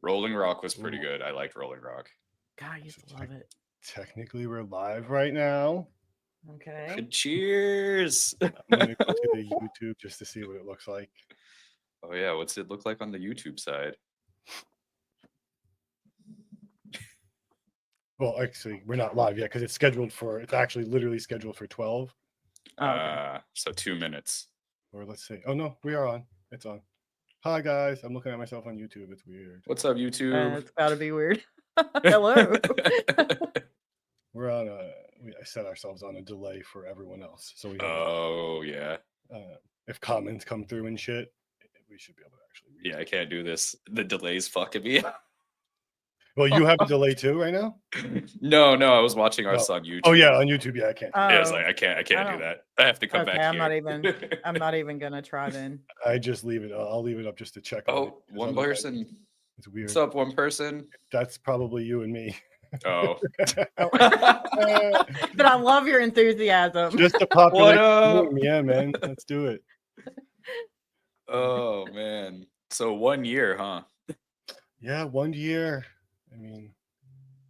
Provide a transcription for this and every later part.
Rolling Rock was pretty good. I liked Rolling Rock. God, I used to love it. Technically, we're live right now. Okay. Cheers. I'm gonna go to the YouTube just to see what it looks like. Oh yeah, what's it look like on the YouTube side? Well, actually, we're not live yet because it's scheduled for. It's actually literally scheduled for 12. Oh, okay. So 2 minutes. Or let's see. Oh no, we are on. It's on. Hi guys, I'm looking at myself on YouTube. It's weird. What's up, YouTube? It's got to be weird. Hello. We're on a. I set ourselves on a delay for everyone else, so we have. Oh yeah. If comments come through and shit, we should be able to actually read. Yeah, I can't do this. The delay's fucking me. Well, you have a delay too right now? No, I was watching us on YouTube. Oh yeah, on YouTube. Yeah, I can't. Yeah, I was like, I can't do that. I have to come back I'm here. I'm not even gonna try then. I just leave it. I'll leave it up just to check. Oh, one person. It's weird. What's up, one person? That's probably you and me. Oh. But I love your enthusiasm. Just to populate. What up? Yeah, man. Let's do it. Oh man. So 1 year, huh? Yeah, 1 year. I mean,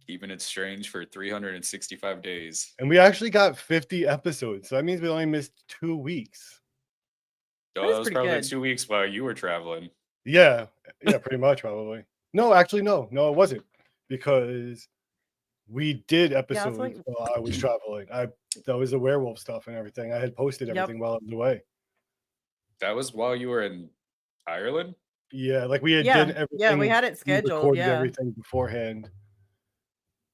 keeping it strange for 365 days. And we actually got 50 episodes. So that means we only missed 2 weeks. Oh, that was probably 2 weeks while you were traveling. Yeah, pretty much probably. No, actually, no, it wasn't, because we did episodes while I was traveling. That was the werewolf stuff and everything. I had posted everything while I was away. That was while you were in Ireland? Yeah, like we had did everything. Yeah, we had it scheduled. Recorded everything beforehand.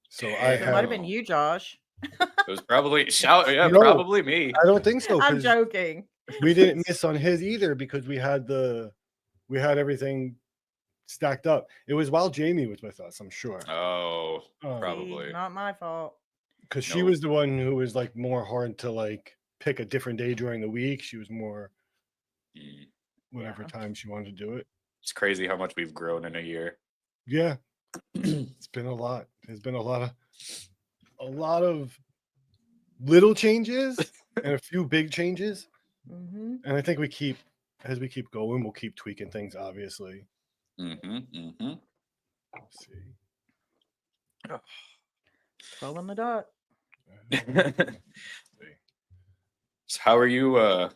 So it might have been you, Josh. It was probably probably me. I don't think so. I'm joking. We didn't miss on his either because we had everything stacked up. It was while Jamie was with us, I'm sure. Oh, probably not my fault. Because she was the one who was like more hard to like pick a different day during the week. She was more whatever time she wanted to do it. It's crazy how much we've grown in a year. Yeah, it's been a lot. There's been a lot of little changes and a few big changes. Mm-hmm. And I think as we keep going, we'll keep tweaking things, obviously. Mm-hmm. Let's see. 12 on the dot. So how are you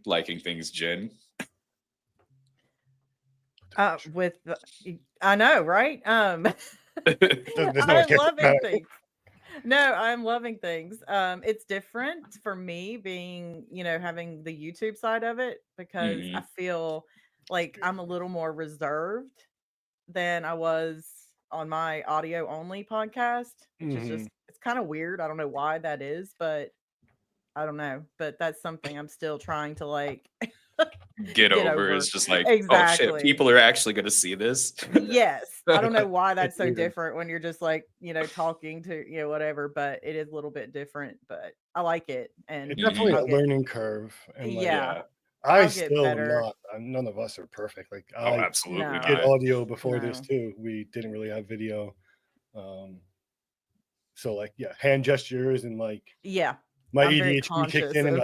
liking things, Jen? I know, right? I'm loving things. No, I'm loving things. It's different for me being, having the YouTube side of it, because I feel like I'm a little more reserved than I was on my audio only podcast, which is just, it's kind of weird. I don't know why that is, but I don't know. But that's something I'm still trying to like get over. It's just like, exactly. Oh shit, people are actually going to see this. Yes. I don't know why that's so different when you're just like, talking to, whatever, but it is a little bit different, but I like it. And it's definitely a learning curve. And I still am not. None of us are perfect. Like I absolutely did audio before this too. We didn't really have video. So like, hand gestures and like, my ADHD kicked in and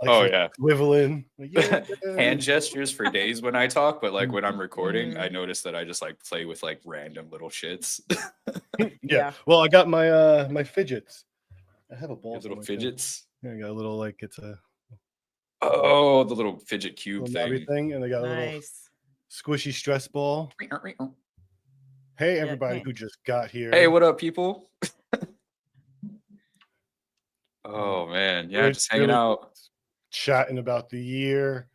swiveling. Like, hand gestures for days when I talk, but like when I'm recording, I notice that I just like play with like random little shits. Well, I got my my fidgets. I have a ball. Little fidgets. Yeah, I got a little it's a. Oh, the little fidget cube thing, and they got a little squishy stress ball. Hey, everybody who just got here. Hey, what up, people? Oh man, just hanging out, chatting about the year.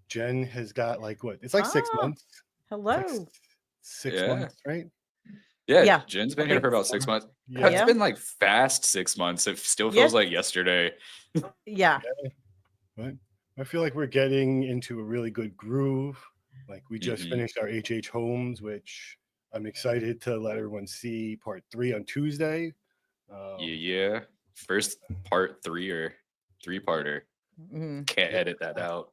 Jen has got like what? It's like 6 months. Hello. Like 6 months, right? Yeah. Jen's been here for about 6 months. It's been like fast 6 months. It still feels like yesterday. Yeah. But I feel like we're getting into a really good groove. Like we just finished our HH Homes, which I'm excited to let everyone see part 3 on Tuesday. First part 3 or 3-parter. Can't edit that out.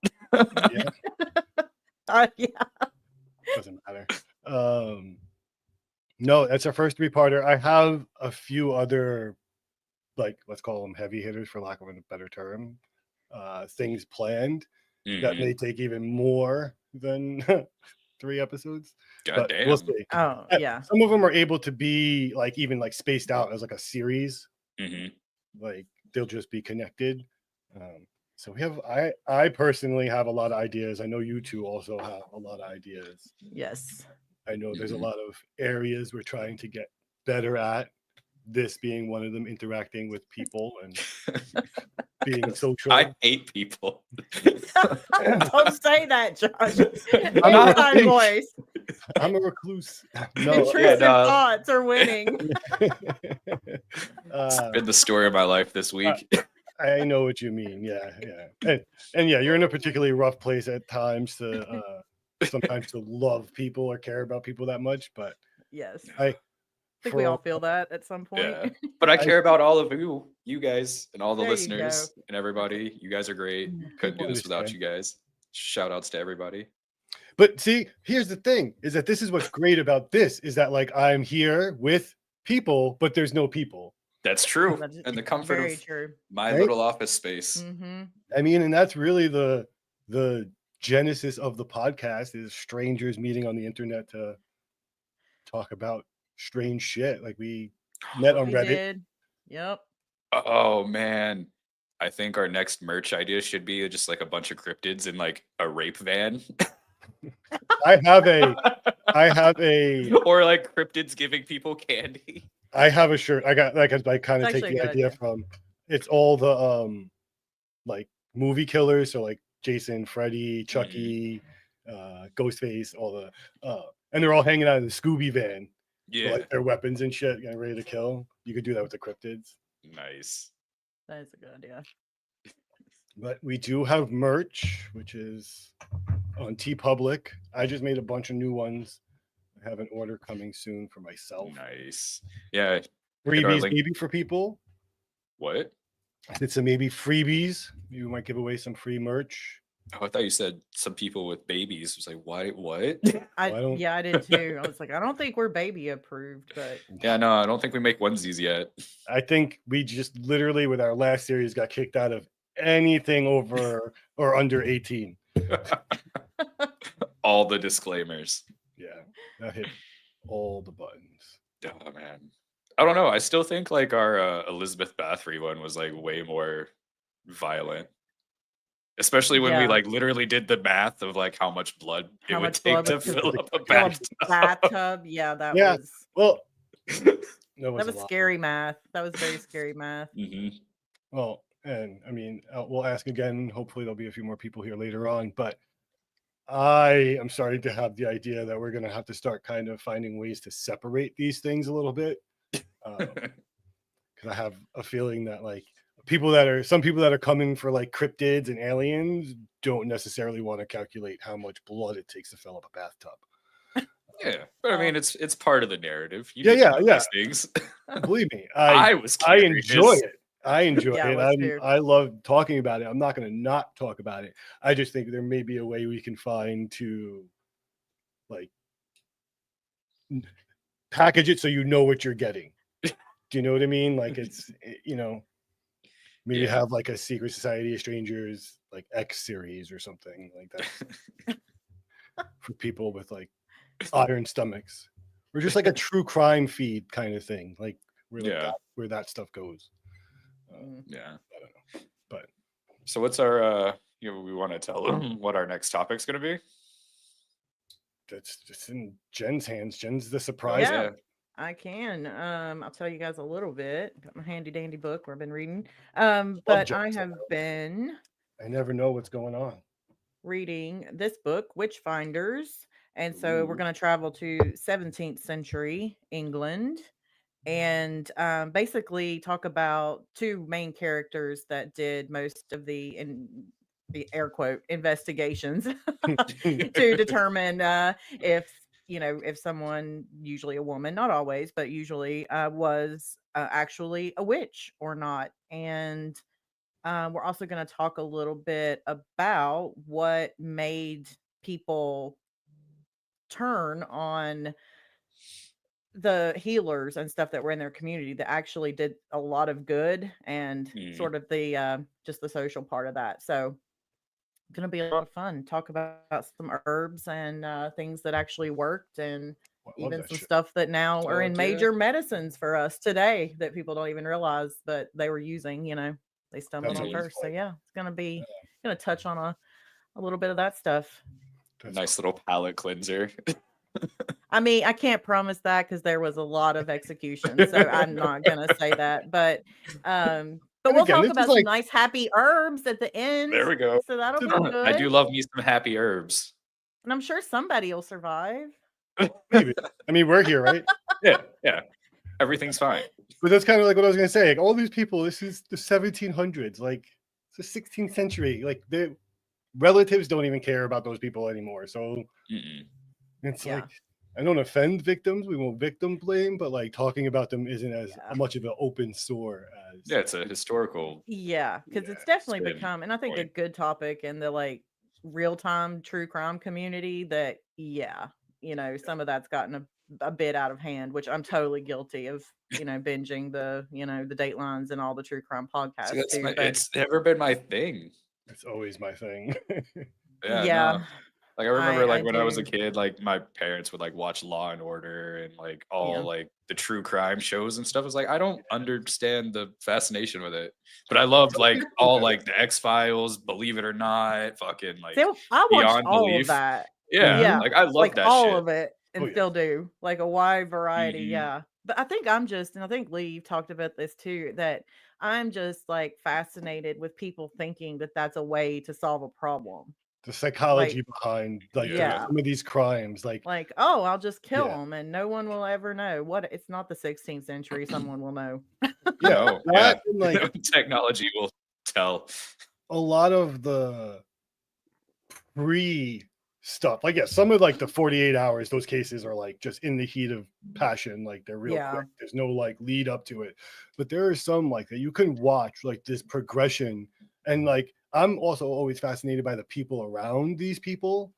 Doesn't matter. No, that's our first 3-parter. I have a few other, like, let's call them heavy hitters for lack of a better term, things planned that may take even more than 3 episodes. God But we'll damn. see. Oh, yeah. Some of them are able to be like even like spaced out as like a series. Hmm. Like they'll just be connected. So we have I personally have a lot of ideas. I know you two also have a lot of ideas. Yes. I know there's a lot of areas we're trying to get better at. This being one of them, interacting with people and being social. I hate people. Don't say that, Josh. I'm a Inside recluse. voice. I'm a recluse. No, Intrusive thoughts are winning. It's been the story of my life this week. I know what you mean. Yeah. And yeah, you're in a particularly rough place at times to sometimes to love people or care about people that much. But Yes. I think we all feel that at some point. Yeah. But I care about all of you guys, and all the There you listeners go. and everybody. You guys are great. Couldn't do this without understand. you guys. Shout outs to everybody. But see, here's the thing: is that this is what's great about this is that like I'm here with people, but there's no people. That's true. That's And the comfort very of true. my Right? little office space. Mm-hmm. I mean, and that's really the genesis of the podcast is strangers meeting on the internet to talk about strange shit. Like we met on We Reddit. did. Yep. Oh man. I think our next merch idea should be just like a bunch of cryptids in like a rape van. I have a Or like cryptids giving people candy. I have a shirt. I got like I kind of It's take actually the a good idea idea. from it's all the like movie killers, so like Jason, Freddy, Chucky, Ghostface, all the and they're all hanging out in the Scooby van. Yeah. With, like their weapons and shit, getting ready to kill. You could do that with the cryptids. Nice. That is a good idea. But we do have merch, which is on TeePublic. I just made a bunch of new ones. I have an order coming soon for myself. Nice. Yeah. Freebies maybe for people. What? I did some maybe freebies. You might give away some free merch. Oh, I thought you said some people with babies. I was like, what? I did too. I was like, I don't think we're baby approved, but Yeah, no, I don't think we make onesies yet. I think we just literally with our last series got kicked out of anything over or under 18. All the disclaimers. Yeah, that hit all the buttons. Oh man, I don't know. I still think like our Elizabeth Bathory one was like way more violent, especially when we like literally did the math of like how much blood it would take to fill up a bathtub. Yeah, that was well. That was scary math. That was very scary math. Mm-hmm. Well, and I mean, we'll ask again. Hopefully, there'll be a few more people here later on. But I am starting to have the idea that we're going to have to start kind of finding ways to separate these things a little bit. Because I have a feeling that like some people that are coming for like cryptids and aliens don't necessarily want to calculate how much blood it takes to fill up a bathtub. Yeah, but I mean, it's part of the narrative. Yeah. These things. Believe me, I enjoy it. I enjoy it. I love talking about it. I'm not going to not talk about it. I just think there may be a way we can find to like package it so you know what you're getting. Do you know what I mean? Like it's, maybe have like a Secret Society of Strangers, like X series or something like that for people with like iron stomachs, or just like a true crime feed kind of thing, like where that stuff goes. I don't know. But so what's our we want to tell them what our next topic's going to be? That's just in Jen's hands. Jen's the surprise. Yeah, I can. I'll tell you guys a little bit. Got my handy dandy book where I've been reading. But I have been. I never know what's going on. Reading this book, Witchfinders, and so we're going to travel to 17th century England, and basically talk about two main characters that did most of the air quote investigations to determine if someone, usually a woman, not always, but usually was actually a witch or not. And we're also going to talk a little bit about what made people turn on the healers and stuff that were in their community that actually did a lot of good, and sort of the just the social part of that. So gonna be a lot of fun. Talk about some herbs and things that actually worked, and I love even that some shit. stuff that now are in Fuck yeah. major medicines for us today that people don't even realize, but they were using. They stumbled That's on always first. So fun. yeah, it's gonna touch on a little bit of that stuff. That's Nice little palate cleanser. I mean, I can't promise that because there was a lot of execution, so I'm not gonna say that. But And we'll again, talk this is about some like nice happy herbs at the end, There we go. so that'll be I do good. love me some happy herbs. And I'm sure somebody will survive. maybe. I mean, we're here, right? Yeah. Everything's fine. But that's kind of like what I was gonna say. Like all these people, this is the 1700s, like it's the 16th century. Like their relatives don't even care about those people anymore. So it's Yeah. like I don't offend victims. We won't victim blame, but like talking about them isn't as Yeah. much of an open sore as Yeah, it's a historical. Yeah, because Yeah, it's definitely spin become, and I think a point. good topic in the real time true crime community. That some of that's gotten a bit out of hand, which I'm totally guilty of. Binging the Datelines and all the true crime See, podcasts too. But it's never been my thing. it's always my thing. Yeah, yeah, no. Like I remember I when I was a do. kid, like my parents would watch Law and Order and all Yeah. the true crime shows and stuff. I was like, I don't understand the fascination with it. But I loved all the X-Files, Believe It or Not, fucking So I watched Beyond all of Belief. that. Yeah, Yeah, I love that all shit. of it, and Oh, yeah. still do a wide variety. Mhm. Yeah, but I think and I think Lee, you've talked about this too. That I'm just fascinated with people thinking that that's a way to solve a problem. The psychology behind Yeah. some of these crimes, Oh, I'll just kill Yeah. them and no one will ever know. What? It's not the 16th century. Someone will know. yeah, No, that yeah. and Technology will tell. a lot of the pre stuff. Some of the 48 hours, those cases are just in the heat of passion, they're real Yeah. quick. There's no lead up to it. But there are some that you can watch this progression. And I'm also always fascinated by the people around these people.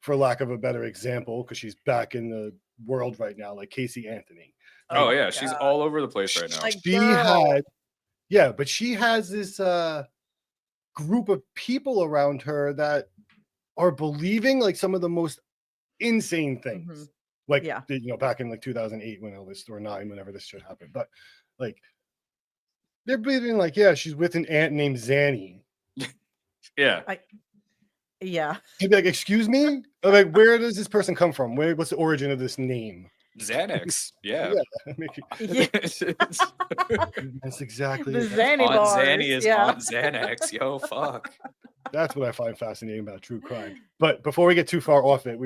For lack of a better example, because she's back in the world right now, Casey Anthony. Oh yeah, she's all over the place right now. But she has this group of people around her that are believing some of the most insane things. Back in 2008 when all this, or 9, whenever this shit happened. But they're believing she's with an aunt named Zanny. Yeah. Yeah. You'd be excuse me? Where does this person come from? What's the origin of this name? Xanax. Yeah. That's exactly the it. Zanny Aunt bars. Zanny is Aunt Xanax. Yo, fuck. That's what I find fascinating about true crime. But before we get too far off it,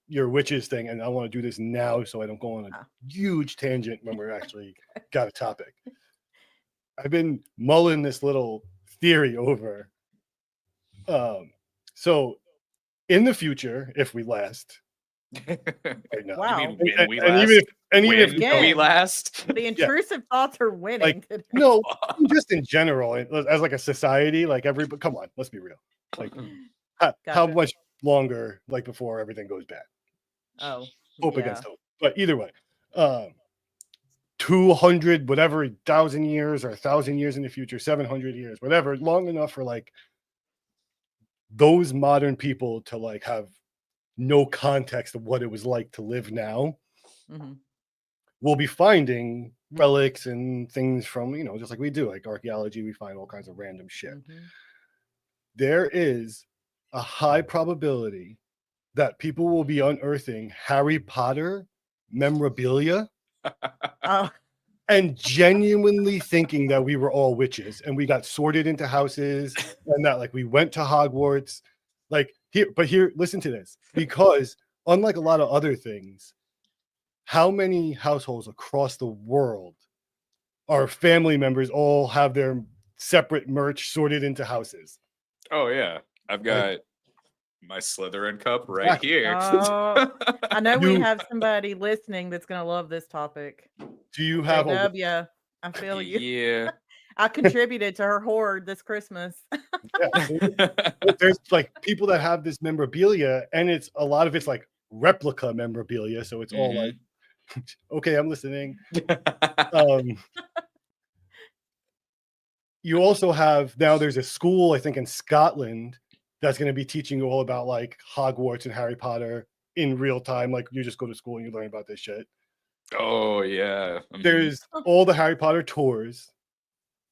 your witches thing, and I want to do this now so I don't go on a huge tangent when we're actually got a topic. I've been mulling this little theory over. So in the future, if we last, right now, wow. you mean when we last? Even if we last, the intrusive thoughts are winning. No, just in general, as a society, everybody. Come on, let's be real. How much longer, before everything goes bad? Oh, hope against hope. But either way, 200 whatever 1,000 years or 1,000 years in the future, 700 years, whatever, long enough for those modern people to have no context of what it was like to live now. Mm-hmm. We'll be finding relics and things from just like we do, archaeology. We find all kinds of random shit. Mm-hmm. There is a high probability that people will be unearthing Harry Potter memorabilia and genuinely thinking that we were all witches and we got sorted into houses and that we went to Hogwarts. Here, listen to this, because unlike a lot of other things, how many households across the world are family members all have their separate merch sorted into houses? Oh yeah, I've got my Slytherin cup right here. I know we have somebody listening that's gonna love this topic. Do you have yeah, I feel you. Yeah. I contributed to her hoard this Christmas. There's people that have this memorabilia, and a lot of it's replica memorabilia, so it's all okay, I'm listening. You also have, now there's a school, I think in Scotland, that's going to be teaching you all about like Hogwarts and Harry Potter in real time. Like you just go to school and you learn about this shit. Oh yeah. There's all the Harry Potter tours.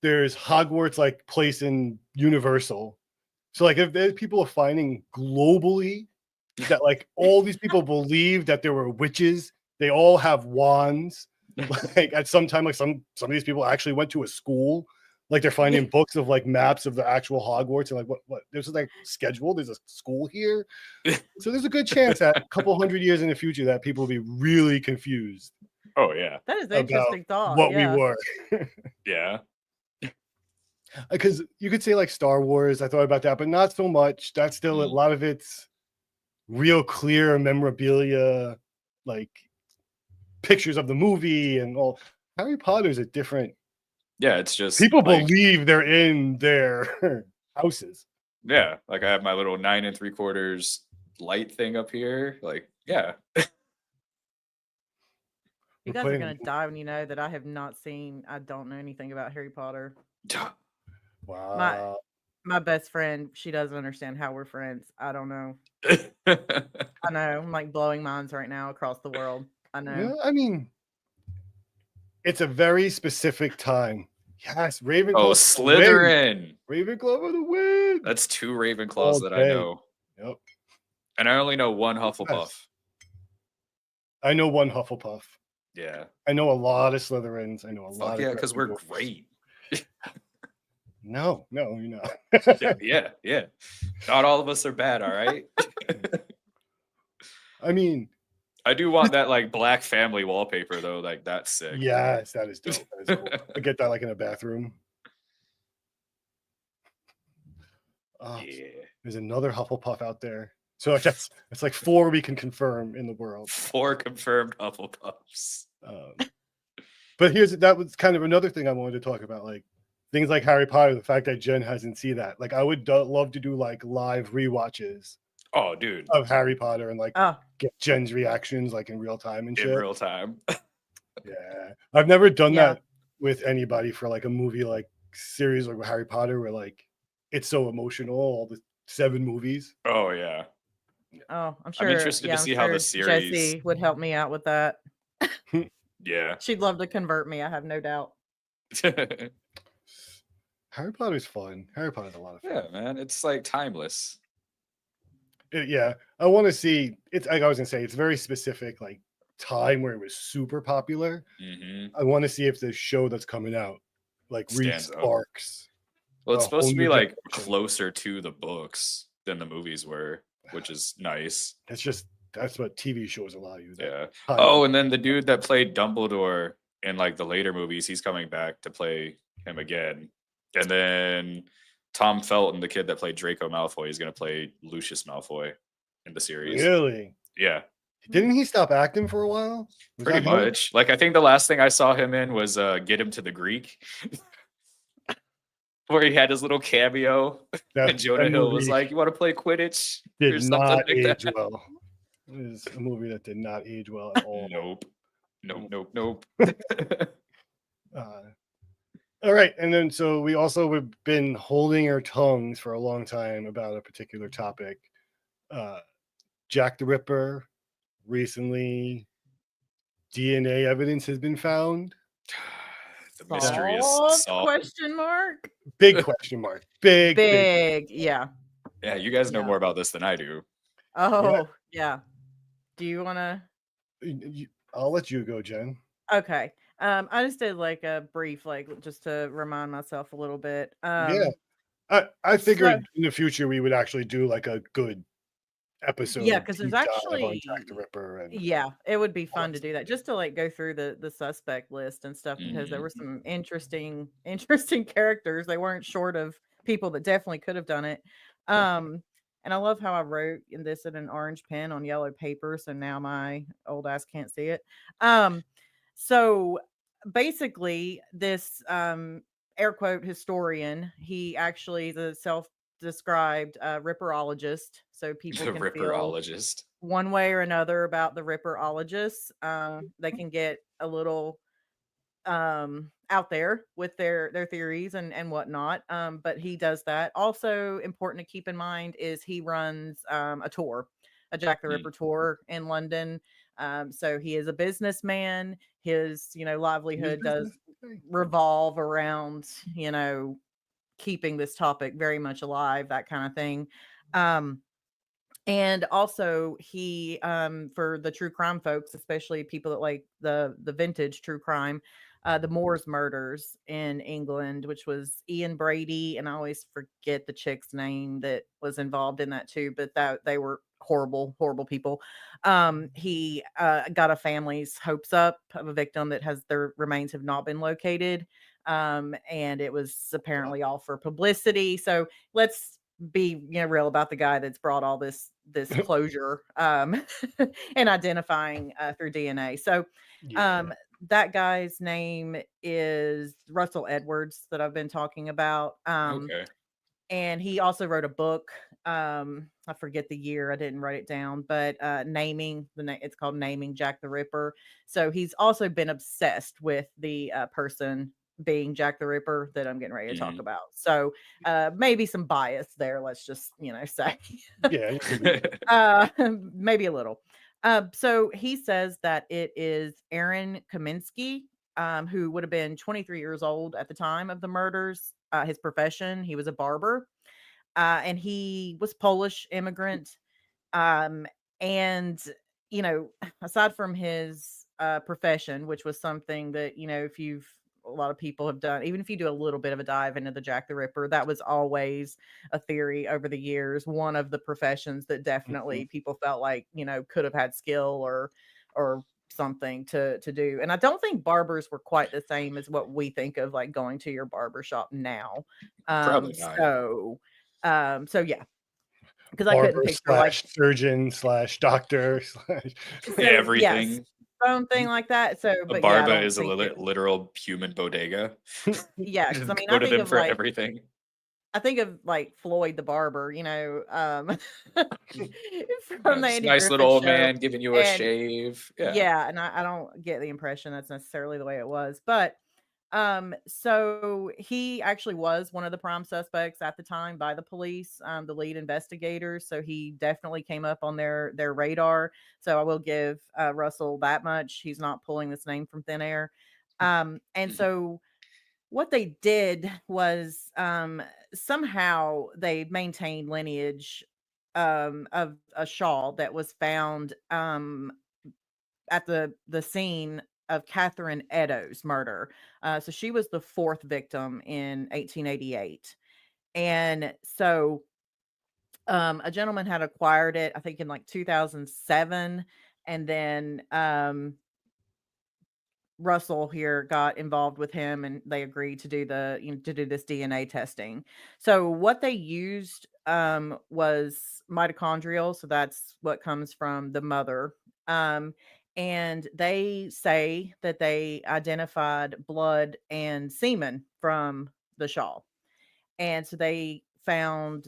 There's Hogwarts like place in Universal. So like if there's people are finding globally that like all these people believe that there were witches, they all have wands. Like at some time, like some of these people actually went to a school. Like they're finding books of like maps of the actual Hogwarts and like what this is like scheduled. There's a school here. So there's a good chance that a couple hundred years in the future that people will be really confused. Oh yeah. That is an interesting thought. What we were. Yeah. Because you could say like Star Wars, I thought about that, but not so much. That's still a lot of it's real clear memorabilia, like pictures of the movie and all. Harry Potter's a different. Yeah, it's just people like, believe they're in their houses. Yeah, like I have my little 9 3/4 light thing up here. Like, yeah. You guys are gonna die when you know that I have not seen. I don't know anything about Harry Potter. Wow. My best friend, she doesn't understand how we're friends. I don't know. I know. I'm like blowing minds right now across the world. I know. Yeah, I mean, it's a very specific time. Yes, Ravenclaw. Oh, Slytherin. Ravenclaw for the win. That's 2 Ravenclaws that I know. Yep. And I only know 1 Hufflepuff. Yes. I know 1 Hufflepuff. Yeah. I know a lot of Slytherins. I know a lot of. Yeah, because we're great. No, you're not. yeah. Not all of us are bad, all right? I mean, I do want that like black family wallpaper though. Like that's sick. Yes, that is dope. That is cool. I get that like in a bathroom. Yeah. There's another Hufflepuff out there. So it's like 4 we can confirm in the world. 4 confirmed Hufflepuffs. But that was kind of another thing I wanted to talk about, like things like Harry Potter. The fact that Jen hasn't seen that, like I would love to do like live rewatches. Oh, dude, of Harry Potter and like get Jen's reactions like in real time and shit. In real time. Yeah, I've never done that with anybody for like a movie like series like Harry Potter where like it's so emotional, all the 7 movies. Oh yeah. Oh, I'm sure. I'm interested to see how the series Jessie would help me out with that. Yeah. She'd love to convert me, I have no doubt. Harry Potter's fun. Harry Potter's a lot of fun. Yeah, man. It's like timeless. Yeah. I want to see it's like I was gonna say, it's very specific, like time where it was super popular. I want to see if the show that's coming out like re-sparks. Well, it's supposed to be like closer to the books than the movies were, which is nice. That's what TV shows allow you. Yeah. Oh, and then the dude that played Dumbledore in like the later movies, he's coming back to play him again. And then Tom Felton, the kid that played Draco Malfoy, is going to play Lucius Malfoy in the series. Really? Yeah. Didn't he stop acting for a while? Pretty much. Like I think the last thing I saw him in was Get Him to the Greek. Where he had his little cameo. And Jonah Hill was like, "You want to play Quidditch?" Did not age well. It was a movie that did not age well at all. Nope. All right, and then so we also have been holding our tongues for a long time about a particular topic. Jack the Ripper, recently DNA evidence has been found. The mystery is solved. Question mark? Big question mark. Big. Yeah. Yeah, you guys know more about this than I do. Oh, yeah. Do you want to? I'll let you go, Jen. Okay. I just did like a brief, like just to remind myself a little bit. I figured in the future we would actually do like a good episode. Yeah, because there's actually Jack the Ripper. It would be fun to do that, just to like go through the suspect list and stuff, because there were some interesting characters. They weren't short of people that definitely could have done it. And I love how I wrote this in an orange pen on yellow paper, so now my old ass can't see it. So basically, this air quote historian, he actually is a self-described ripperologist, so people can feel one way or another about the ripperologists. They can get a little out there with their theories and whatnot. But he does that. Also important to keep in mind is he runs a tour, a Jack the Mm. Ripper tour in London. So he is a businessman. His livelihood does revolve around keeping this topic very much alive, that kind of thing. And also he for the true crime folks, especially people that like the vintage true crime, the Moors murders in England, which was Ian Brady, and I always forget the chick's name that was involved in that too, but that they were horrible people. He got a family's hopes up of a victim that has their remains have not been located. And it was apparently all for publicity. So let's be real about the guy that's brought all this closure and identifying through DNA. So that guy's name is Russell Edwards that I've been talking about. Okay. And he also wrote a book. I forget the year, I didn't write it down, but naming it's called Naming Jack the Ripper. So he's also been obsessed with the person being Jack the Ripper that I'm getting ready to talk about. So maybe some bias there, let's just say. Maybe a little. So he says that it is Aaron Kaminsky, who would have been 23 years old at the time of the murders. His profession, he was a barber, and he was Polish immigrant. And aside from his profession, which was something that if a lot of people have done, even if you do a little bit of a dive into the Jack the Ripper, that was always a theory over the years. One of the professions that definitely people felt like could have had skill or something to do. And I don't think barbers were quite the same as what we think of like going to your barber shop now. Probably not. So yeah, because I couldn't Barber picture like surgeon / doctor everything. Yes, something like that. So, A but barber I is a don't think literal human bodega. Yeah, because I mean, I Go to think them of for like everything. I think of like Floyd the barber, from the Just Andy nice little Griffith old Show, man giving you a and shave. Yeah. yeah, and I don't get the impression that's necessarily the way it was, but so he actually was one of the prime suspects at the time by the police, the lead investigators. So he definitely came up on their radar. So I will give Russell that much. He's not pulling this name from thin air. And so what they did was somehow they maintained lineage of a shawl that was found at the scene of Catherine Eddowes' murder. So she was the fourth victim in 1888. And so a gentleman had acquired it, I think in like 2007. And then Russell here got involved with him and they agreed to do to do this DNA testing. So what they used was mitochondrial, so that's what comes from the mother. And they say that they identified blood and semen from the shawl. And so they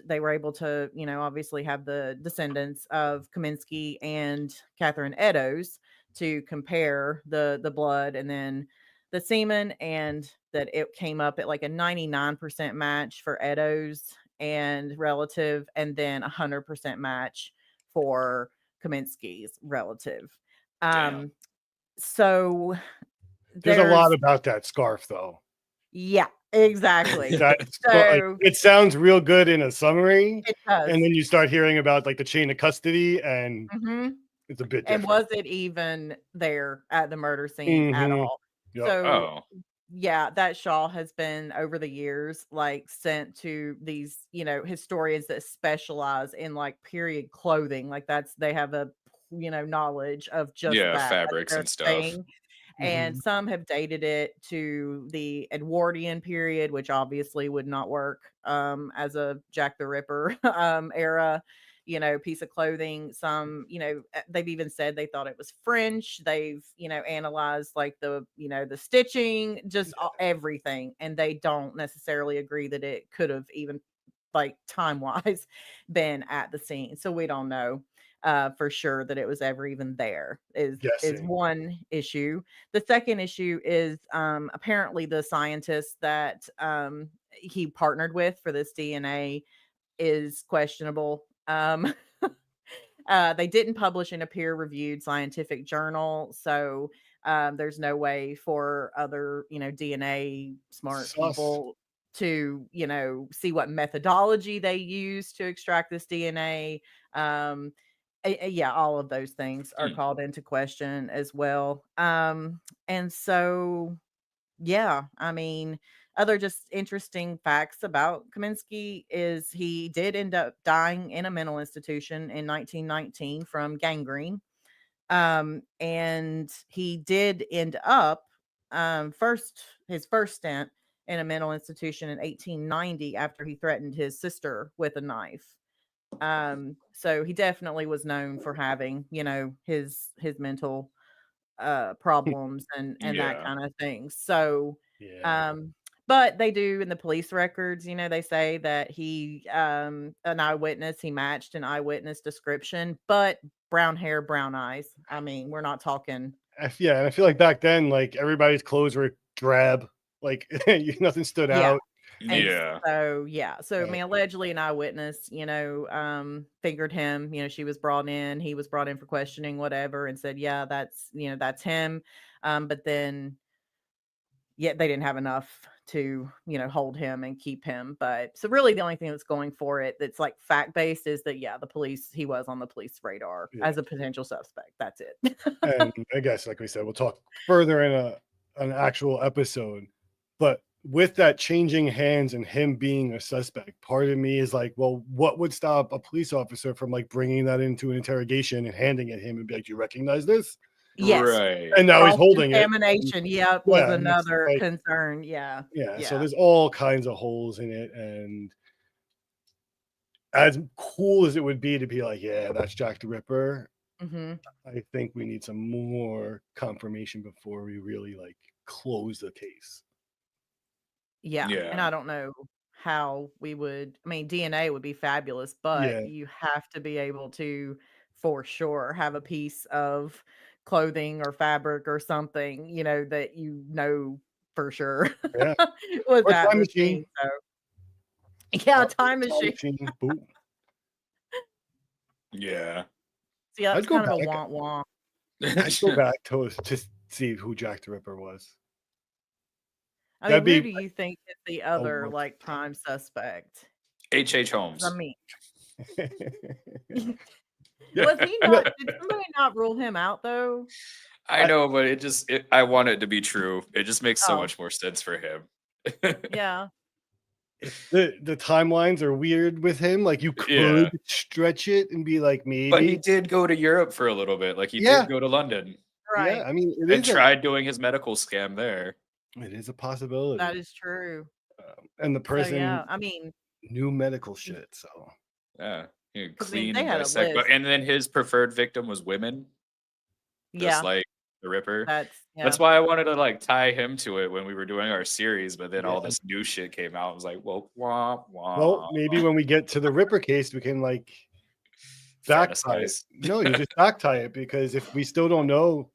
were able to, obviously have the descendants of Kaminsky and Catherine Eddowes to compare the blood and then the semen, and that it came up at like a 99% match for Eddowes and relative, and then 100% match for Kaminsky's relative. Damn. So there's a lot there's about that scarf though. Yeah, exactly. So it sounds real good in a summary, It does. and then you start hearing about like the chain of custody, and it's a bit different. And was it even there at the murder scene at all? Yep. So yeah, that shawl has been over the years like sent to these, historians that specialize in like period clothing. Like they have a knowledge of just that. Fabrics and stuff. Thing. And some have dated it to the Edwardian period, which obviously would not work as a Jack the Ripper era, piece of clothing. Some, they've even said they thought it was French. They've, analyzed like the stitching, just everything. And they don't necessarily agree that it could have even like time wise been at the scene. So we don't know. for sure that it was ever even there is Guessing. one issue. The second issue is apparently the scientist that he partnered with for this DNA is questionable. They didn't publish in a peer-reviewed scientific journal, so there's no way for other, DNA smart Sus. people to, see what methodology they use to extract this DNA. Yeah, all of those things are called into question as well. And so, yeah, I mean, other just interesting facts about Kaminsky is he did end up dying in a mental institution in 1919 from gangrene. And he did end up his first stint in a mental institution in 1890 after he threatened his sister with a knife. So he definitely was known for having, his mental problems and that Yeah. kind of thing. So Yeah. but they do in the police records, they say that he an eyewitness, he matched an eyewitness description, but brown hair, brown eyes. I mean, we're not talking. Yeah, and I feel like back then, like everybody's clothes were drab, like nothing stood Yeah. out. And Yeah. so, yeah. So, I mean, allegedly an eyewitness, fingered him, she was brought in, he was brought in for questioning, whatever, and said, yeah, that's him. But then, yeah, they didn't have enough to, hold him and keep him. But so really the only thing that's going for it that's like fact based is that, yeah, he was on the police radar Yeah. as a potential suspect. That's it. And I guess, like we said, we'll talk further in an actual episode. But with that changing hands and him being a suspect, part of me is like, well, what would stop a police officer from like bringing that into an interrogation and handing it him and be like, "Do you recognize this?" Yes. Right. And now he's holding it. Contamination, yep, was another concern. Yeah. Yeah. So there's all kinds of holes in it. And as cool as it would be to be like, yeah, that's Jack the Ripper, I think we need some more confirmation before we really like close the case. Yeah. And I don't know how we would. I mean, DNA would be fabulous, but you have to be able to, for sure, have a piece of clothing or fabric or something, that for sure Yeah. was Or that time machine. machine. So. Yeah, time machine. Boom. Yeah. See, that's kind of a womp womp. I'd go back to see who Jack the Ripper was. I mean, who do you think is the other like prime suspect? H.H. Holmes. I mean, was he not? Did somebody not rule him out though? I know, but I want it to be true. It just makes so much more sense for him. Yeah. The timelines are weird with him. Like you could stretch it and be like, maybe. But he did go to Europe for a little bit. Like he did go to London. Right. Yeah, I mean, and tried doing his medical scam there. It is a possibility. That is true. And the person, I mean, knew medical shit. So yeah, clean and dissect. And then his preferred victim was women. Just like the Ripper. That's why I wanted to like tie him to it when we were doing our series, but then all this new shit came out. I was like, well, wah, wah. Well, maybe when we get to the Ripper case, we can like back tie it. No, you just back tie it, because if we still don't know,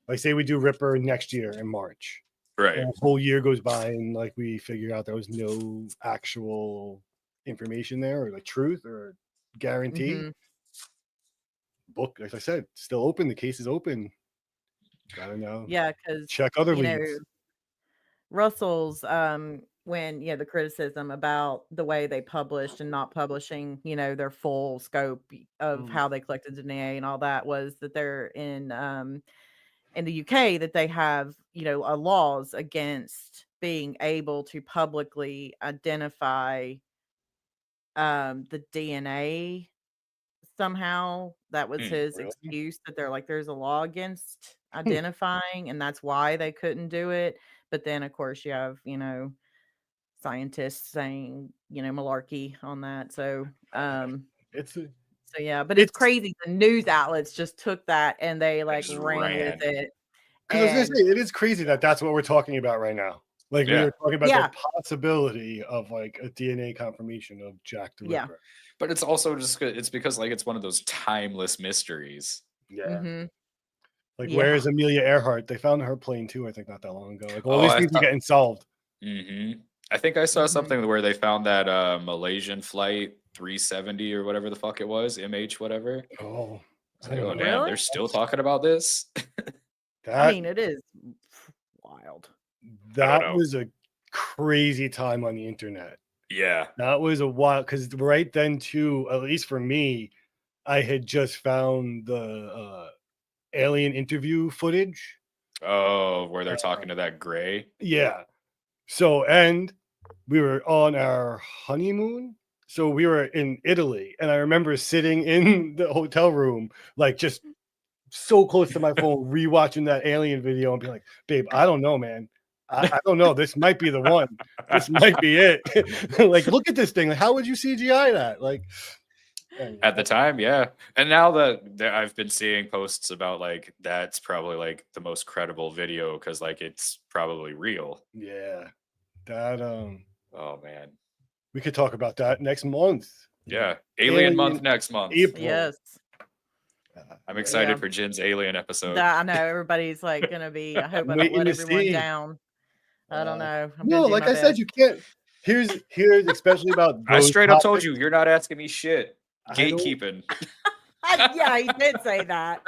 like say we do Ripper next year in March, right? A whole year goes by and like we figure out there was no actual information there or the truth or guarantee. Book, like I said, still open. The case is open. Gotta know. Yeah, because check other leads. Russell's when the criticism about the way they published and not publishing, their full scope of how they collected DNA and all that was that they're in the UK that they have, laws against being able to publicly identify the DNA somehow. That was his excuse, that they're like, there's a law against identifying, and that's why they couldn't do it. But then, of course, you have, scientists saying, malarkey on that. So, it's crazy. The news outlets just took that and they like ran with it. Because I was gonna say, it is crazy that that's what we're talking about right now. Like we were talking about Yeah. the possibility of like a DNA confirmation of Jack the Yeah. Ripper. But it's also just it's because like it's one of those timeless mysteries. Mm-hmm. Like, Yeah. where is Amelia Earhart? They found her plane too, I think, not that long ago. Like, all Oh, these I things are thought- getting solved. I think I saw something where they found that Malaysian flight 370 or whatever the fuck it was, MH whatever. Oh, It's like, oh damn, Really? they're still talking about this. I mean, it is wild. That know. was a crazy time on the internet. Yeah. That was a while, because right then too, at least for me, I had just found the alien interview footage. Oh, where they're talking to that gray. Yeah. So, and we were on our honeymoon. So we were in Italy, and I remember sitting in the hotel room, like just so close to my phone, rewatching that alien video and being like, babe, I don't know, man. I don't know. This might be the one. This might be it. Like, look at this thing. Like, how would you CGI that? Like, at the time, yeah. And now that I've been seeing posts about like that's probably like the most credible video because like it's probably real. Yeah. That Oh man. we could talk about that next month. Yeah. Alien month next month. April. Yes. I'm excited for Jen's alien episode. I know everybody's like gonna be. I hope I don't let everyone down. I don't know. No, like I said, you can't. Here's especially about. I straight up told you, you're not asking me shit. Gatekeeping. Yeah, he did say that.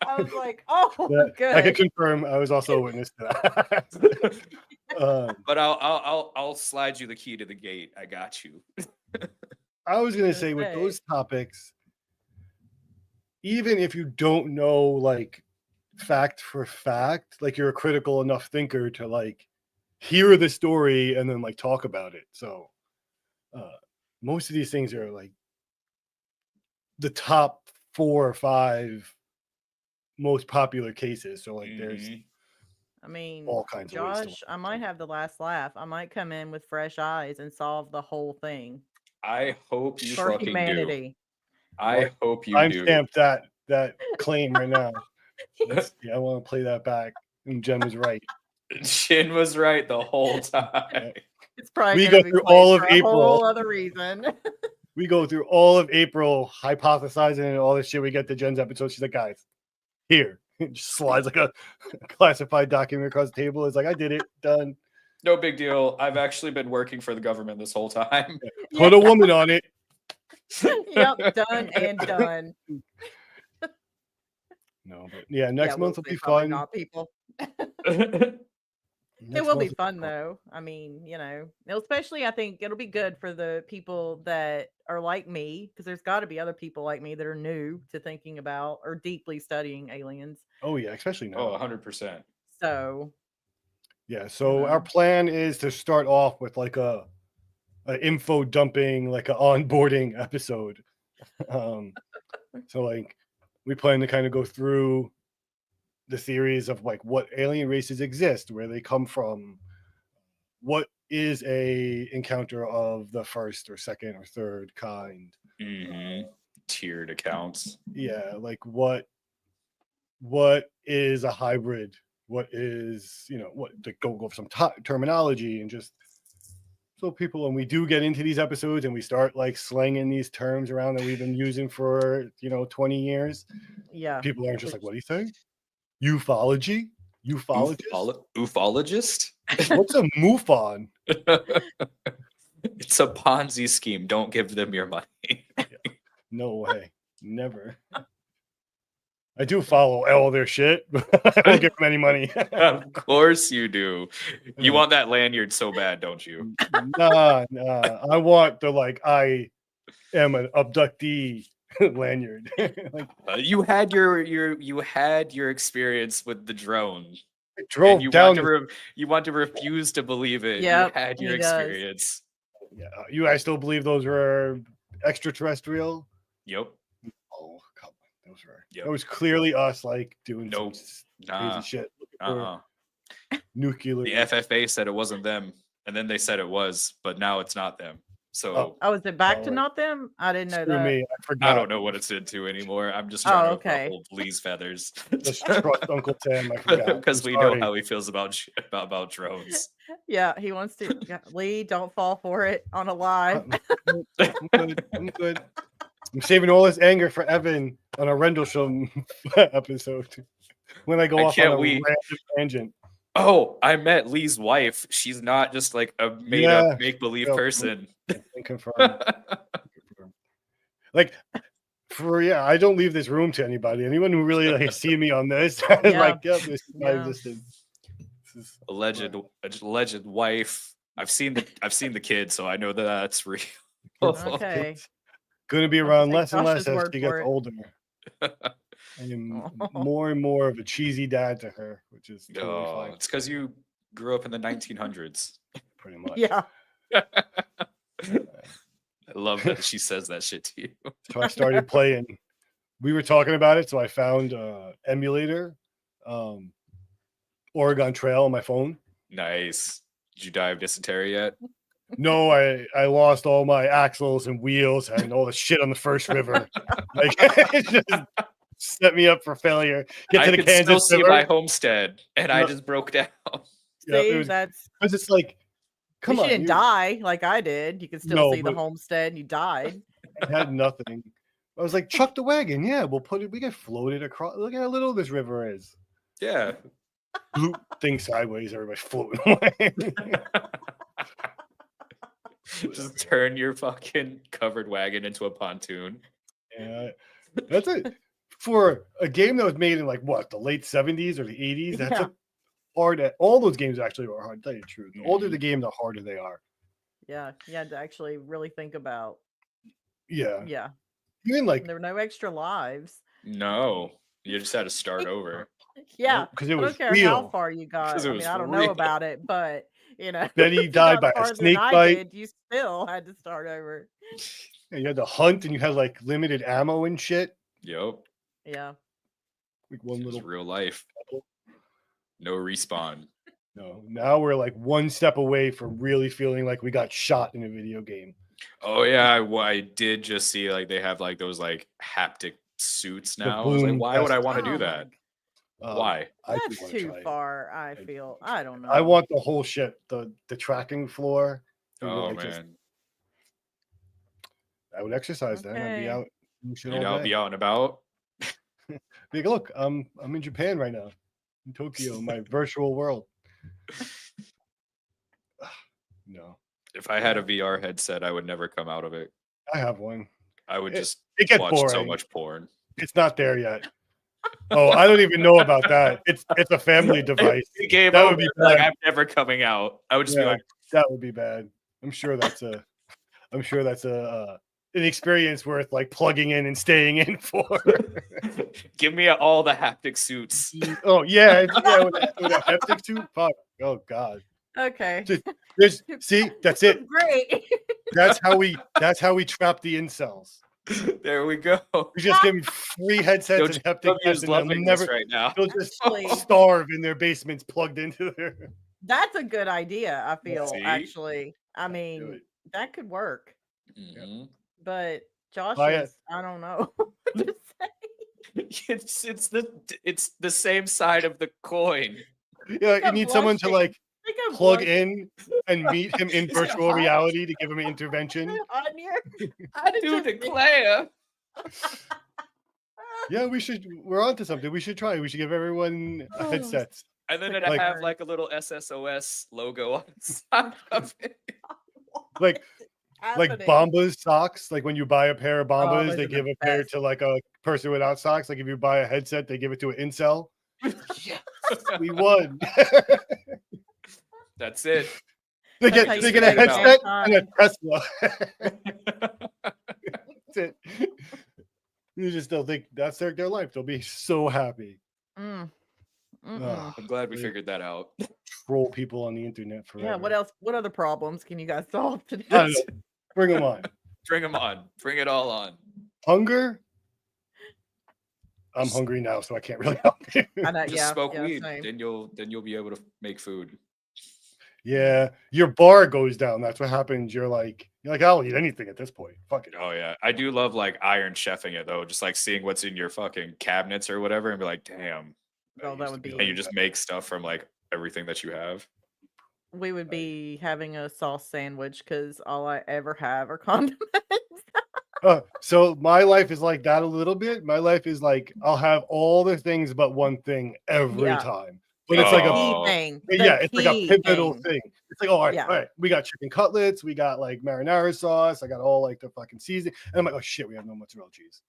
I was like, oh, good. I can confirm. I was also a witness to that. But I'll slide you the key to the gate. I got you. I was gonna say with those topics, even if you don't know like fact for fact, like you're a critical enough thinker to like hear the story and then like talk about it. So most of these things are like the top 4 or 5 most popular cases. So like there's I mean, all kinds of ways Josh, I might have the last laugh. I might come in with fresh eyes and solve the whole thing. I hope you for fucking humanity. do. I hope you do. Timestamp that claim right now. I want to play that back. And Jen was right. Jen was right the whole time. It's probably we go through all of April. A whole other reason. We go through all of April hypothesizing and all this shit. We get to Jen's episode. She's like, guys, here. Just slides like a classified document across the table. It's like, I did it. Done. No big deal. I've actually been working for the government this whole time. Put a woman on it. Yep, done and done. No, but yeah, next month will be fun. Not people. It will be fun though. I mean, especially I think it'll be good for the people that are like me, because there's got to be other people like me that are new to thinking about or deeply studying aliens. Oh yeah, especially now. Oh, 100%. So yeah, so our plan is to start off with like a info dumping, like an onboarding episode. So like we plan to kind of go through the theories of like what alien races exist, where they come from, what is a encounter of the first or second or third kind, tiered accounts. Yeah, like what is a hybrid, what is what to go over some terminology, and just so people, when we do get into these episodes and we start like slanging these terms around that we've been using for 20 years, people aren't just like, what do you say? Ufology? Ufologist? What's a MUFON? It's a Ponzi scheme. Don't give them your money. No way. Never. I do follow all their shit, but I don't give them any money. Of course you do. You want that lanyard so bad, don't you? Nah. I want the I am an abductee lanyard. You had your experience with the drone. I drove you down. You want to refuse to believe it. Yep, you had your experience. Yeah, you guys still believe those were extraterrestrial? Yep. Oh, come on, those were. Yep. That was clearly us doing some nah. crazy shit. Nuclear. The FFA said it wasn't them, and then they said it was, but now it's not them. So is it back to not them? I didn't know that. Me, I forgot. I don't know what it's into anymore. I'm just trying to ruffle Lee's feathers. Just trust Uncle Tim. I forgot. Because we know how he feels about drones. Yeah, he wants to. Yeah, Lee, don't fall for it on a live. I'm good. I'm good. I'm saving all this anger for Evan on a Rendlesham episode when I go off on a random tangent. Oh, I met Lee's wife. She's not just like a made up make believe person. Confirmed. Like, I don't leave this room to anybody. Anyone who really like see me on this, like, this is my existence. Alleged wife. I've seen the kid, so I know that's real. Okay. Gonna be around less and less as she gets older. I am more and more of a cheesy dad to her, which is totally fine. It's because you grew up in the 1900s. Pretty much. Yeah. I love that she says that shit to you. So I started playing. We were talking about it, so I found emulator, Oregon Trail on my phone. Nice. Did you die of dysentery yet? No, I lost all my axles and wheels and all the shit on the first river. Like, it just set me up for failure. Get to the Kansas still see River. My homestead, and I just broke down. See, that's because it's like, come on, you didn't die like I did. You can still see the homestead. You died. I had nothing. I was like, chuck the wagon. Yeah, we'll put it. We get floated across. Look at how little this river is. Yeah. Bloop, thing sideways. Everybody's floating away. Just turn your fucking covered wagon into a pontoon. Yeah, that's it. For a game that was made in like what, the late 70s or the 80s, that's a hard. All those games actually are hard. To tell you the truth, the older the game, the harder they are. Yeah, you had to actually really think about. Yeah. Even like there were no extra lives. No, you just had to start over. Yeah, because it was I don't care how far you got. I mean, I don't know about it, but you know, Betty died by a snake bite. You still had to start over. Yeah, you had to hunt, and you had like limited ammo and shit. Yep. Yeah. Like one little real life. No respawn. No. Now we're like one step away from really feeling like we got shot in a video game. Oh yeah, I did just see like they have like those like haptic suits now. I was like, why would I want to do that? Why? That's too far. I feel. I don't know. I want the whole shit. The tracking floor. Oh man. I would exercise then. I'd be out. I'll be out and about. Like, look, I'm in Japan right now, in Tokyo, my virtual world. No. If I had a VR headset, I would never come out of it. I have one. I would just watch boring. So much porn. It's not there yet. Oh, I don't even know about that. It's a family device. That would be bad. Like I'm never coming out. I would just be like, that would be bad. I'm sure that's an experience worth like plugging in and staying in for. Give me all the haptic suits. Oh yeah, with a haptic suit. Fuck. Oh god. Okay. See, that's it. Great. That's how we trap the incels. There we go. We just give them free headsets and haptic vests, and they'll just starve in their basements plugged into their. That's a good idea. I feel actually. I mean, that could work. Mm-hmm. But Josh is, I don't know. It's the same side of the coin. Yeah, you need someone to like plug in and meet him in virtual reality to give him an intervention. I do declare. Yeah, we're on to something. We should try. We should give everyone headsets. And then it'd have like a little SSOS logo on the side of it. Like Bombas socks. Like when you buy a pair of Bombas, they give a pair to like a person without socks. Like if you buy a headset, they give it to an incel. Yes, we won. That's it. They get a headset and a Tesla. That's it. You just don't think that's their life. They'll be so happy. I'm glad we figured that out. Troll people on the internet forever. Yeah. What else? What other problems can you guys solve today? Bring them on. Bring them on. Bring it all on. Hunger. I'm hungry now, so I can't really help you. Just smoke weed, then you'll be able to make food. Yeah, your bar goes down. That's what happens. You're like, I'll eat anything at this point. Fuck it. Oh yeah, I do love like Iron Chefing it though. Just like seeing what's in your fucking cabinets or whatever, and be like, damn. Oh, that would be. And you just make stuff from like everything that you have. We would be having a sauce sandwich because all I ever have are condiments. So my life is like that a little bit. My life is like I'll have all the things but one thing every Yeah. time. But It's it's the like a key thing. yeah, The it's like a key pivotal thing. thing. It's like, all Yeah. right, we got chicken cutlets, we got like marinara sauce, I got all like the fucking seasoning, and I'm like, oh shit, we have no mozzarella cheese.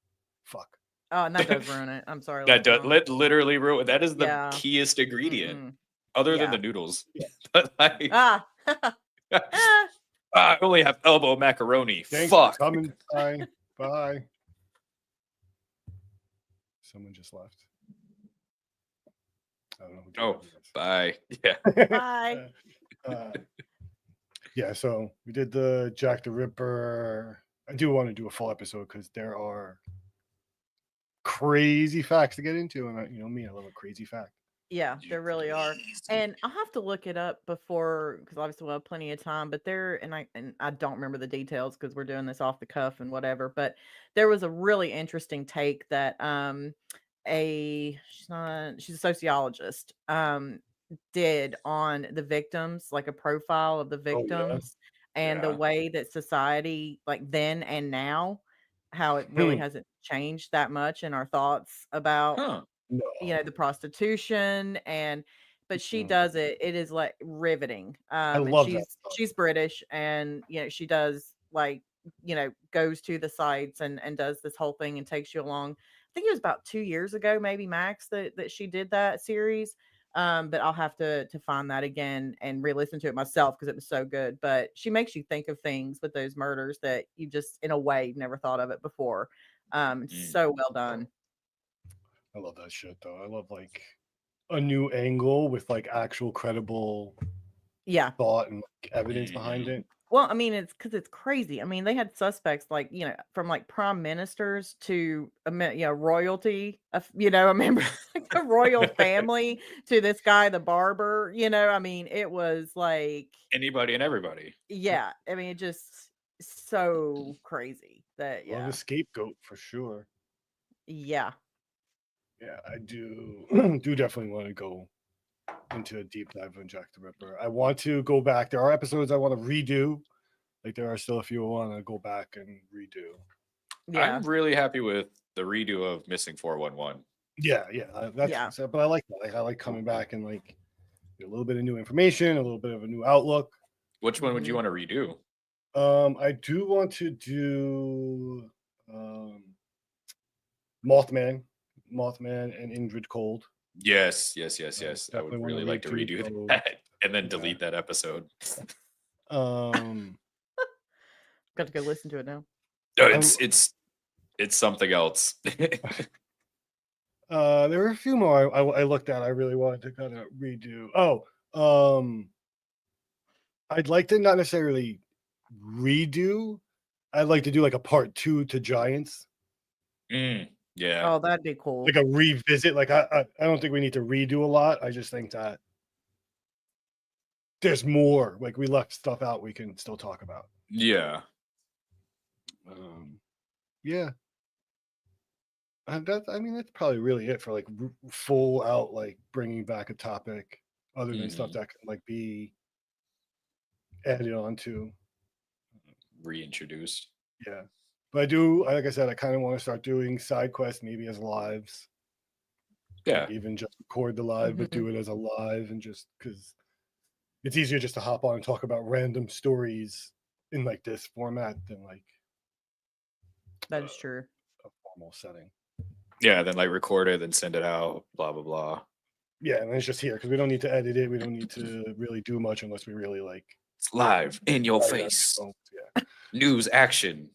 Fuck. Oh, and that does ruin it. I'm sorry, That does Lieutenant. literally ruin. That is the Yeah. keyest ingredient, Mm-mm. other than Yeah. the noodles. But like, Ah. I only have elbow macaroni. Thanks for Fuck. coming. Bye. Bye. Someone just left. I don't know who Oh, bye. Yeah. Bye. Yeah, so we did the Jack the Ripper. I do want to do a full episode because there are crazy facts to get into, and you know me, I love a crazy fact. Yeah, there really are. And I'll have to look it up before, because obviously we'll have plenty of time. But I don't remember the details because we're doing this off the cuff and whatever. But there was a really interesting take that she's a sociologist did on the victims, like a profile of the victims and the way that society, like then and now, how it really hasn't changed that much in our thoughts about the prostitution. But she does it is like riveting. I And love that. she's British, and she does like goes to the sites and does this whole thing and takes you along. I think it was about 2 years ago, maybe max, that she did that series. But I'll have to find that again and re-listen to it myself because it was so good. But she makes you think of things with those murders that you just in a way never thought of it before. So well done. I love that shit though. I love like a new angle with like actual credible thought and like, evidence behind it. Well, I mean, it's because it's crazy. I mean, they had suspects like from like prime ministers to royalty, a member like the royal family to this guy, the barber. I mean, it was like Anybody and everybody. Yeah, I mean, it just so crazy that Love a scapegoat for sure. Yeah. Yeah, I do do definitely want to go into a deep dive on Jack the Ripper. I want to go back. There are episodes I want to redo. Like there are still a few I want to go back and redo. I'm really happy with the redo of Missing 411. Yeah, but I like that. Like, I like coming back and like a little bit of new information, a little bit of a new outlook. Which one would you want to redo? I do want to do Mothman and Indrid Cold. Yes. I would really like to redo that and then delete that episode. Got to go listen to it now. No, it's something else. There were a few more I looked at. I really wanted to kind of redo. I'd like to not necessarily redo. I'd like to do like a part 2 to Giants. Yeah. Oh, that'd be cool. Like a revisit. Like I don't think we need to redo a lot. I just think that there's more. Like we left stuff out we can still talk about. Yeah. Yeah. That's probably really it for like full out like bringing back a topic other than stuff that can like be added on to, reintroduced. Yeah, but I do, like I said, I kind of want to start doing side quests maybe as lives. Yeah, like even just record the live, but do it as a live, and just because it's easier just to hop on and talk about random stories in like this format than like that is true. A formal setting. Yeah, then like record it, then send it out, blah blah blah. Yeah, and it's just here because we don't need to edit it. We don't need to really do much unless we really like. It's live in your face. Yeah. News action.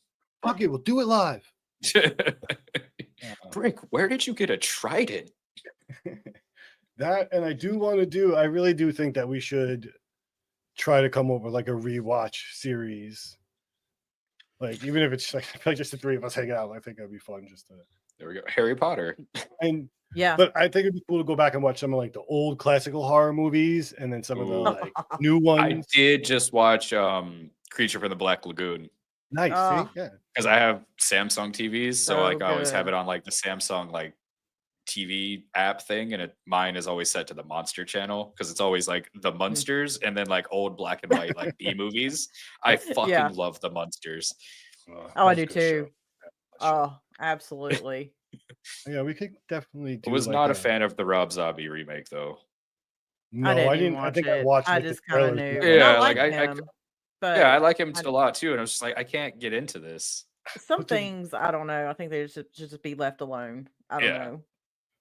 Fuck it, we'll do it live. Brick, where did you get a trident? That, and I do want to do. I really do think that we should try to come up with like a rewatch series. Like even if it's like just the three of us hanging out, I think that'd be fun. Just to. There we go. Harry Potter. And yeah, but I think it'd be cool to go back and watch some of like the old classical horror movies and then some of the like new ones. I did just watch Creature from the Black Lagoon. Nice, see? Yeah. Because I have Samsung TVs, so like I always have it on like the Samsung like TV app thing, and mine is always set to the Monster channel because it's always like the Munsters and then like old black and white like B movies. I fucking love the Munsters. Oh, I do too. Oh, absolutely. Yeah, we could definitely do. I was not a fan of the Rob Zombie remake though. No, I didn't. I think I watched. I like, just the kind of trailers. knew. Yeah, I like like I him, but yeah, I like him a lot too, and I was just like, I can't get into this. some things I don't know. I think they should just be left alone. I don't know.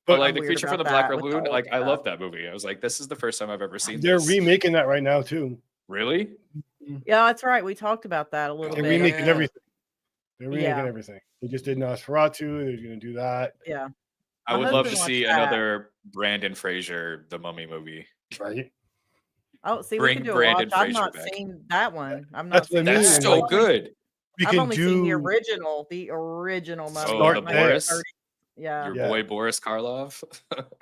But I'm like the weird Creature from the about Black that with the Lagoon, old like I stuff. love that movie. I was like, this is the first time I've ever seen They're this. remaking that right now too. Really? Yeah, that's right. We talked about that a little They're bit. remaking everything. They're remaking Yeah. everything. They just did Nosferatu. They're going to do that. Yeah. I My would love to husband see watched that. another Brandon Fraser, the Mummy movie. Right? Oh, see, we Bring could do a Brandon watch. I've Fraser not back. seen that one. I'm not. That's what I seen mean. That's that. so good. We I've can only seen the original Mummy. Oh, the from Boris? 1930s. Yeah. Your boy Boris Karloff.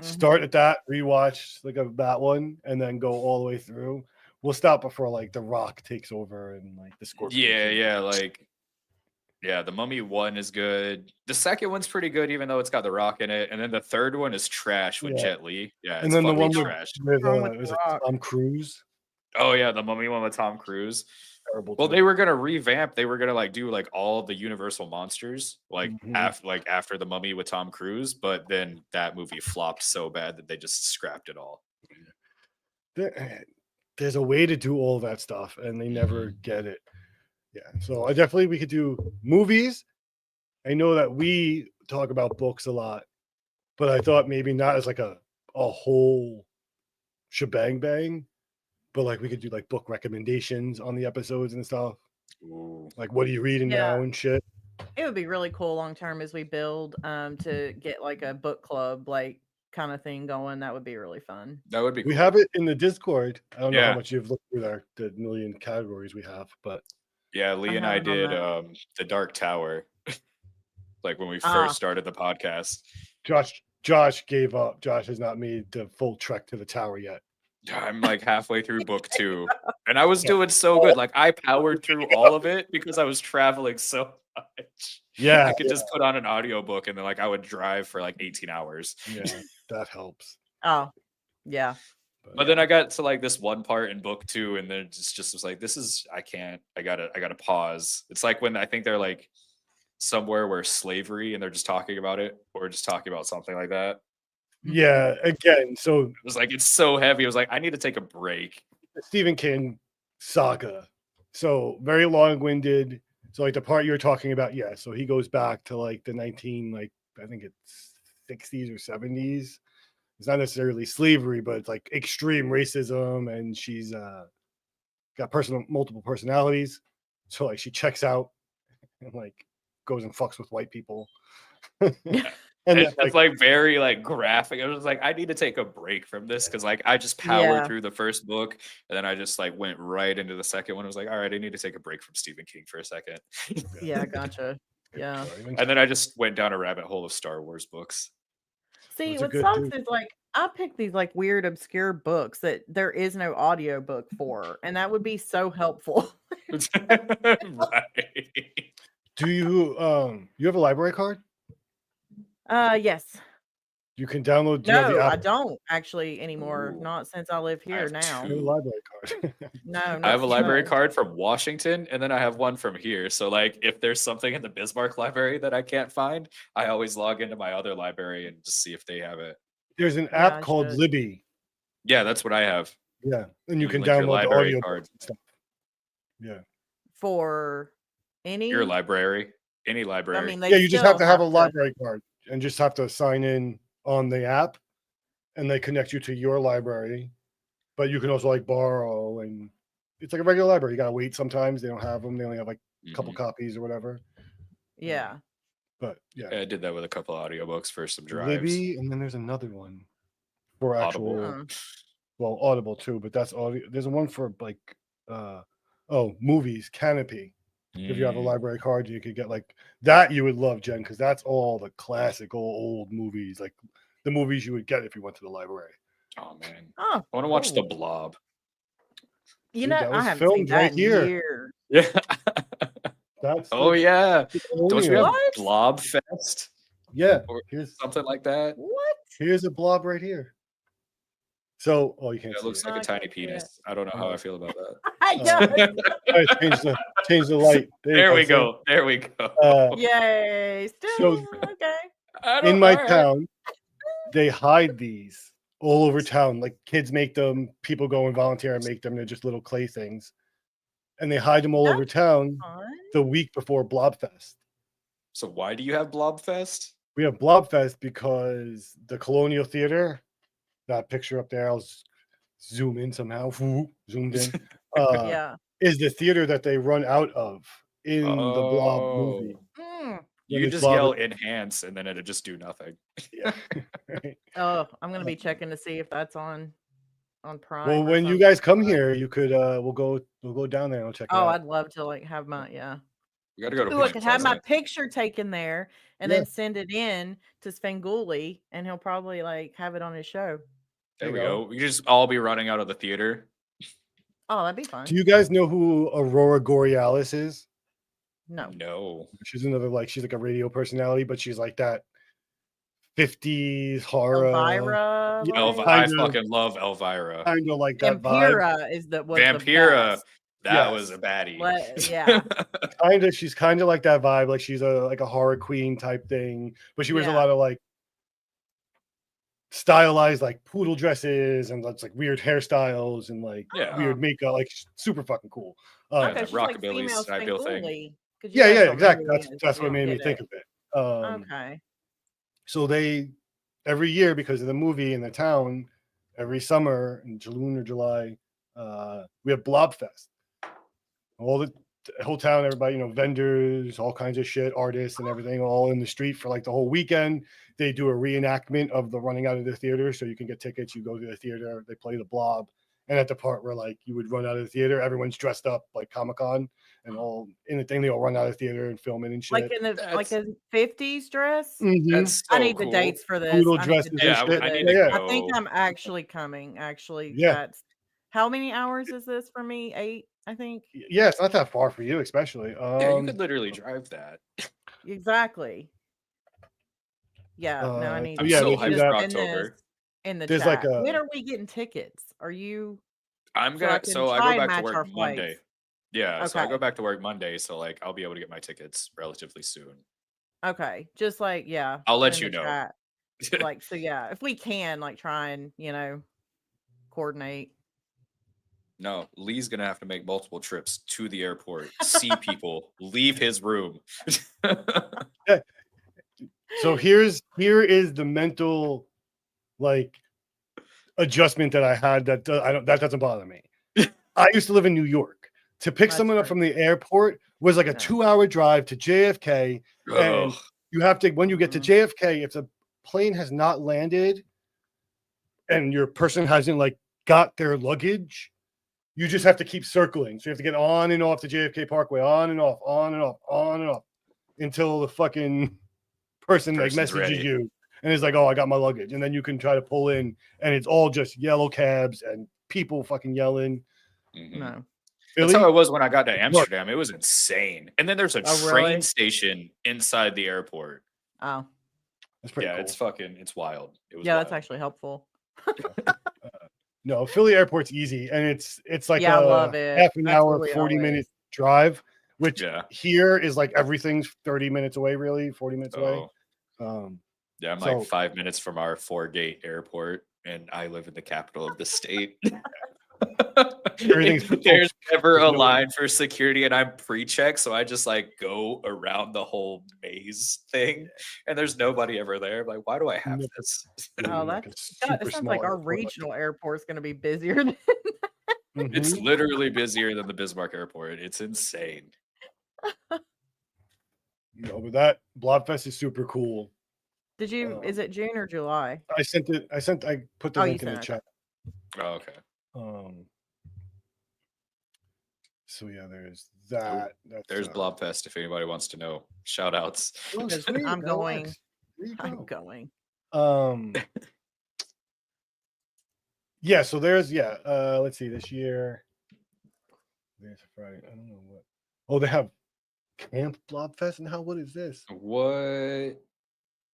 Start at that, rewatch like that one, and then go all the way through. We'll stop before like The Rock takes over and like the Scorpion. Yeah, the Mummy 1 is good. The second one's pretty good, even though it's got The Rock in it. And then the third one is trash with Jet Li. Yeah, and then the one trash. with Tom Cruise. Oh yeah, the Mummy one with Tom Cruise. Terrible. Well, they were gonna revamp. They were gonna like do like all the Universal monsters, like after the Mummy with Tom Cruise. But then that movie flopped so bad that they just scrapped it all. There's a way to do all that stuff, and they never get it. Yeah, so we could do movies. I know that we talk about books a lot, but I thought maybe not as like a whole shebang bang, but like we could do like book recommendations on the episodes and stuff. Ooh. Like what are you reading now and shit. It would be really cool long term as we build to get like a book club like kind of thing going. That would be really fun. That would be cool. We have it in the Discord. I don't know how much you've looked through the million categories we have, but yeah, Lee and I did the Dark Tower, like when we first started the podcast. Josh gave up. Josh has not made the full trek to the tower yet. I'm like halfway through book 2, and I was doing so good. Like I powered through all of it because I was traveling so much. Yeah, I could just put on an audiobook and then like I would drive for like 18 hours. Yeah, that helps. Oh, yeah. But then I got to like this one part in book 2, and then it just was like, I gotta pause. It's like when I think they're like somewhere where slavery and they're just talking about it, or just talking about something like that. Yeah, again, so it was like it's so heavy. It was like I need to take a break. Stephen King saga. So very long-winded. So like the part you're talking about, yeah. So he goes back to like the I think it's 60s or 70s. It's not necessarily slavery, but it's like extreme racism, and she's got multiple personalities. So like she checks out and like goes and fucks with white people. And that's like very like graphic. I was like, I need to take a break from this because like I just powered through the first book, and then I just like went right into the second one. I was like, all right, I need to take a break from Stephen King for a second. Yeah, gotcha. Yeah. And then I just went down a rabbit hole of Star Wars books. See, what sucks is like I pick these like weird obscure books that there is no audio book for, and that would be so helpful. Right. Do you have a library card? Yes. You can download. No, I don't actually anymore. Ooh. Not since I live here now. No library card. No, I have a library card from Washington, and then I have one from here. So, like, if there's something in the Bismarck library that I can't find, I always log into my other library and just see if they have it. There's an app called Libby. Yeah, that's what I have. Yeah, and you can download the audio cards and stuff. Yeah. For your library, any library. I mean, yeah, you just have to have a library card and just have to sign in on the app, and they connect you to your library. But you can also like borrow, and it's like a regular library. You gotta wait sometimes. They don't have them. They only have like a couple copies or whatever. Yeah. But yeah, I did that with a couple of audiobooks for some drives. Libby, and then there's another one for actual, Audible too. But that's audio. There's one for like, movies. Canopy. If you have a library card, you could get like that. You would love, Jen, because that's all the classic old movies, like the movies you would get if you went to the library. Oh man, I want to watch The Blob. You know, I haven't seen that in years. Yeah. That's yeah. Don't you have Blob Fest? Yeah, or here's something like that. What? here's a blob right here. So, oh, you can't It see looks it. like a I tiny can't see it. penis. I don't know how I feel about I know. that. All right, change the light. There we see? go. There we go. Yay! So Still okay. I in don't. my All right. town, they hide these all over town. Like kids make them, people go and volunteer and make them. They're just little clay things, and they hide them all over That's town fun. the week before Blobfest. So why do you have Blobfest? We have Blobfest because the Colonial Theater, that picture up there, I'll zoom in somehow, zoomed in, Yeah. is the theater that they run out of in the Blob movie. Oh, Mm. you When just Blob yell enhance and then it'll just do nothing. yeah. Right. Oh, I'm gonna be checking to see if that's on Prime Well, or when you something. guys come here, you could we'll go down there and I'll check it Oh, out. I'd love to like have my We got to go to Ooh, I Point could have my Pleasant. picture taken there and Yeah. then send it in to Svengoolie, and he'll probably like have it on his show. There There we you go. We could just all be running out of the theater. Oh, that'd be fun. Do you guys know who Aurora Borealis is? No. No. She's another she's like a radio personality, but she's like that 50s horror. Elvira. Yeah, like- I fucking love Elvira. kind of like that vibe. Vampira was the Vampira. best. That was Yes. a baddie. Yeah. She's kind of like that vibe. Like she's a horror queen type thing, but she wears a Yeah. lot of like stylized like poodle dresses and that's like weird hairstyles and like Yeah. weird makeup. Like super fucking cool. Okay, that she's like rockabilly female style thing. Svengoolie. 'Cause you Yeah, guys yeah, don't know exactly. who he is, That's you what don't made me get think it. of it. Okay. So they every year because of the movie in the town, every summer in June or July, we have Blobfest. All the whole town, everybody, vendors, all kinds of shit, artists and everything, all in the street for like the whole weekend. They do a reenactment of the running out of the theater, so you can get tickets. You go to the theater, they play the Blob, and at the part where like you would run out of the theater, everyone's dressed up like Comic-Con and all in the thing. They all run out of the theater and film it and shit. Like in the like a 50s dress. That's so I need cool. the dates for this. Poodle I need the dresses and dates Yeah, for shit. I this. need to Yeah. I think go. I'm actually coming. Actually, Yeah. that's how many hours is this for me? 8, I think. Yeah, it's not that far for you, especially. Yeah, you could literally drive that. Exactly. Yeah. No, I need. so I'm yeah, so they you do hyped just for that. send this October. in the There's like chat. a When are we getting tickets? Are you? I'm So I gonna. can So I try go and back to match work our Monday. flights. Yeah, so I Okay. go back to work Monday, so like I'll be able to get my tickets relatively soon. Okay. Just like I'll let in you the know. chat. Like so, yeah. If we can, like, try and coordinate. No, Lee's gonna have to make multiple trips to the airport, see people, leave his room. So here is the mental like adjustment that I had that that doesn't bother me. I used to live in New York. To pick That's someone up true. from the airport was like a No. 2-hour drive to JFK, and Ugh. you have to when you get to Mhm. JFK, if the plane has not landed and your person hasn't like got their luggage, you just have to keep circling. So you have to get on and off the JFK Parkway, on and off, on and off, on and off, until the fucking person like Person's messages ready. you and is like, "Oh, I got my luggage," and then you can try to pull in, and it's all just yellow cabs and people fucking yelling. Mhm. No. That's how Philly, it was when I got to Look. Amsterdam. It was insane. And then there's a Oh, train really? station inside the airport. Oh, that's pretty Yeah, cool. it's wild. It was yeah. That's wild. actually helpful. No, Philly Airport's easy, and it's like Yeah, I a love it. half an That's hour, really 40-minute always. drive, which Yeah. here is like everything's 30 minutes away, really 40 minutes away. Oh, yeah, I'm so- like 5 minutes from our 4-gate airport, and I live in the capital of the state. Everything's There's never a there's no- line for security, and I'm pre-check, so I just like go around the whole maze thing, and there's nobody ever there. I'm like, why do I have Nope. this? Oh, like a that's super it sounds small like our airport like regional airport's going to be busier than It's Mhm. literally busier than the Bismarck Airport. It's insane. No, but that Blobfest is super cool. Did you? Is it June or July? I put the Oh, you link in the sent it, chat. Oh, okay. So yeah, there's that. There's Blobfest if anybody wants to know. Shout outs. Oh, Because sweet, I'm that going. works. There you I'm go. going. Yeah, so there's let's see, this year. There's Friday. I don't know what. Oh, they have Camp Blobfest, and what is this? What?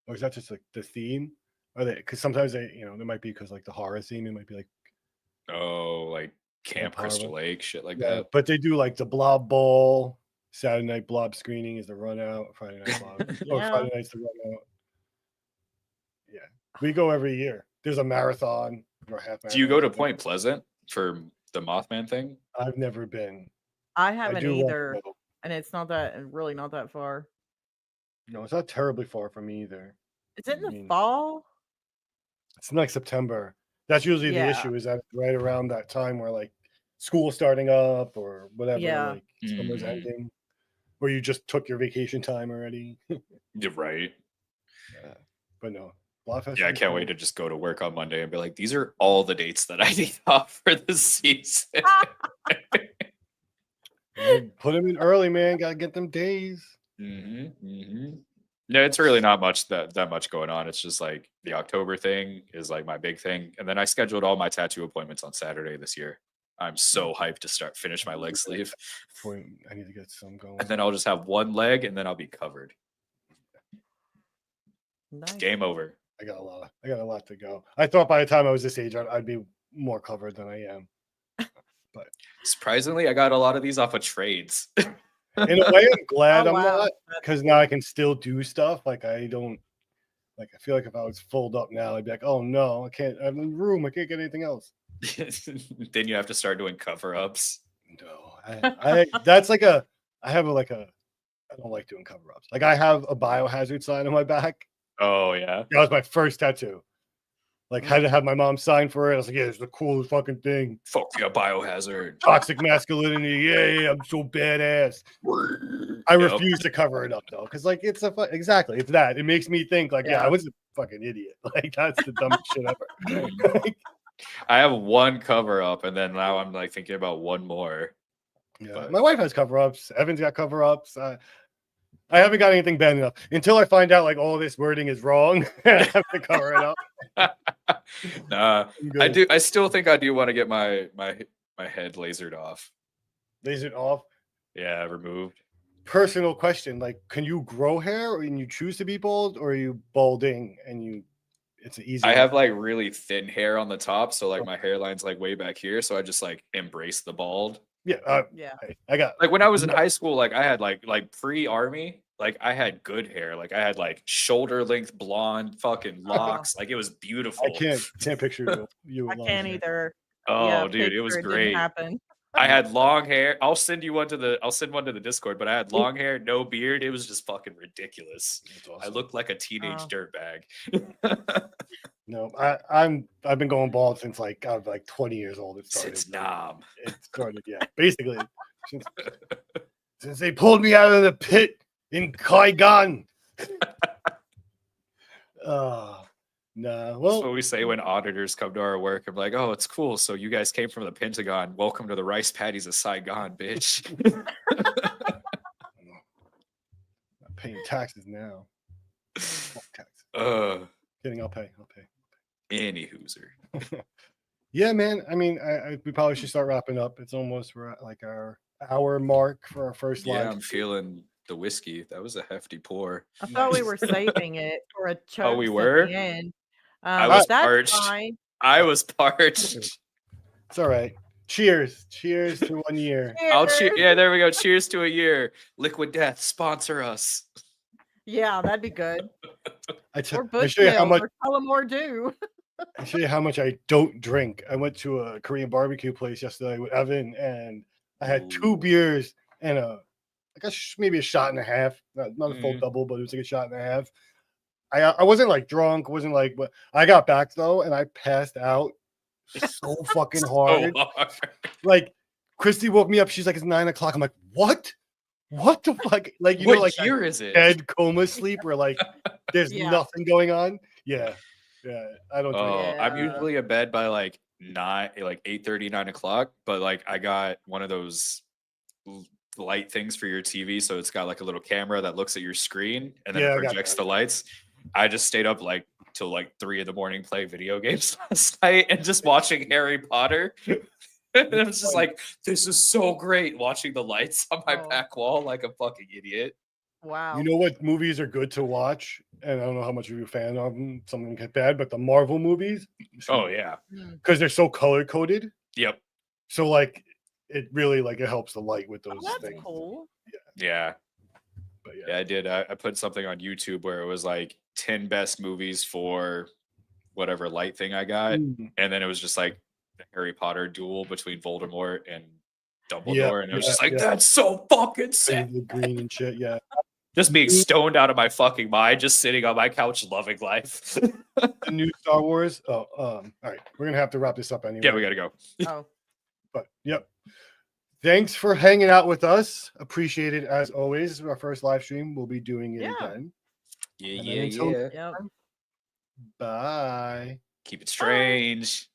or is that just like the theme? Are they? Because sometimes they, there might be because like the horror theme. It might be like like Camp Crystal Lake, shit like yeah, that. but they do like the Blob Ball. Saturday night Blob screening is the run out. Friday night Blob. Or Friday night's the run out. Yeah, we go every year. There's a marathon or half marathon. Do you go to Point Pleasant for the Mothman thing? I've never been. I haven't either, and it's not that far. No, it's not terribly far from me either. Is it in the fall? It's like September. That's usually the issue. Is that right around that time where like school's starting up or whatever, like summer's ending, or you just took your vacation time already. You're right. But no. Yeah, I can't wait to just go to work on Monday and be like, these are all the dates that I need off for this season. Put them in early, man. Gotta get them days. No, it's really not much that much going on. It's just like the October thing is like my big thing, and then I scheduled all my tattoo appointments on Saturday this year. I'm so hyped to finish my leg sleeve. I need to get some going, and then I'll just have one leg, and then I'll be covered. Nice. Game over. I got a lot to go. I thought by the time I was this age, I'd be more covered than I am. But surprisingly, I got a lot of these off of trades. In a way, I'm glad I'm not, because now I can still do stuff. Like I don't, like I feel like if I was fulled up now, I'd be like, oh no, I can't. I'm in the room. I can't get anything else. Then you have to start doing cover-ups. No, that's like I have I don't like doing cover-ups. Like I have a biohazard sign on my back. Oh yeah, that was my first tattoo. Like had to have my mom sign for it. I was like, yeah, it's the coolest fucking thing. Fuck yeah, biohazard. Toxic masculinity. Yeah, I'm so badass. I refuse to cover it up though, because like it's exactly it's that. It makes me think like, yeah, I was a fucking idiot. Like that's the dumbest shit ever. I have one cover up, and then now I'm like thinking about one more. Yeah, but my wife has cover-ups. Evan's got cover-ups. I haven't got anything bad enough until I find out like all this wording is wrong. I have to cover it up. Nah, I do. I still think I do want to get my head lasered off. Lasered off? Yeah, removed. Personal question: like, can you grow hair, and you choose to be bald, or are you balding and it's easy? I have like really thin hair on the top, so like my hairline's like way back here, so I just like embrace the bald. Yeah, I got like when I was in high school, like I had like pre-army, like I had good hair, like I had like shoulder length blonde fucking locks, like it was beautiful. I can't picture you. I can't either. Oh, dude, it was great. Didn't happen. I had long hair. I'll send one to the Discord, but I had long hair, no beard. It was just fucking ridiculous. Awesome. I looked like a teenage dirtbag. No, I've been going bald since like I was like 20 years old. It started. Since Nam. It started, yeah. Basically, since they pulled me out of the pit in Qui-Gon. Nah. Well, that's what we say when auditors come to our work. I'm like, oh, it's cool. So you guys came from the Pentagon. Welcome to the rice paddies of Saigon, bitch. I'm paying taxes now. Kidding, I'll pay. Any hooser. Yeah, man. I mean, we probably should start wrapping up. It's almost we're at like our hour mark for our first live. Yeah, I'm feeling the whiskey. That was a hefty pour. I thought we were saving it for a chug. Oh, we were? At the end. I was parched. Fine. I was parched. It's all right. Cheers. Cheers to 1 year. I'll cheer. Yeah, there we go. Cheers to a year. Liquid Death, sponsor us. Yeah, that'd be good. I show you how much Tullamore do. I show you how much I don't drink. I went to a Korean barbecue place yesterday with Evan, and I had 2 beers and maybe a shot and a half. Not a full double, but it was like a shot and a half. I wasn't like drunk, wasn't like, but I got back though, and I passed out so fucking hard. Like Christy woke me up. She's like, it's 9 o'clock. I'm like, what? What the fuck? Like, you know, like year is it? Dead coma sleep where like there's nothing going on. Yeah. I don't drink. I'm usually in bed by like 8:30, 9 o'clock, but like I got one of those light things for your TV, so it's got like a little camera that looks at your screen and then it projects the lights. I just stayed up like till like 3 a.m. playing video games last night and just watching Harry Potter. And it was just like, this is so great watching the lights on my back wall like a fucking idiot. Wow. You know what movies are good to watch? And I don't know how much of you a fan of them. Some of them get bad, but the Marvel movies. Oh yeah. Because they're so color coded. Yep. So like it really like it helps the light with those That's things. cool. Yeah. But Yeah, I did. I put something on YouTube where it was like 10 best movies for whatever light thing I got. Mm. And then it was just like the Harry Potter duel between Voldemort and Yeah, Dumbledore. And it was just like, yeah. that's so fucking sick. The green and shit, yeah. Just being stoned out of my fucking mind, just sitting on my couch loving life. The new Star Wars. Oh, all right. We're gonna have to wrap this up anyway. Yeah, we gotta go. Oh. But yep. Thanks for hanging out with us. Appreciate it as always. This is our first live stream. We'll be doing it again. Yeah, And yeah, yeah. Bye. Keep it strange.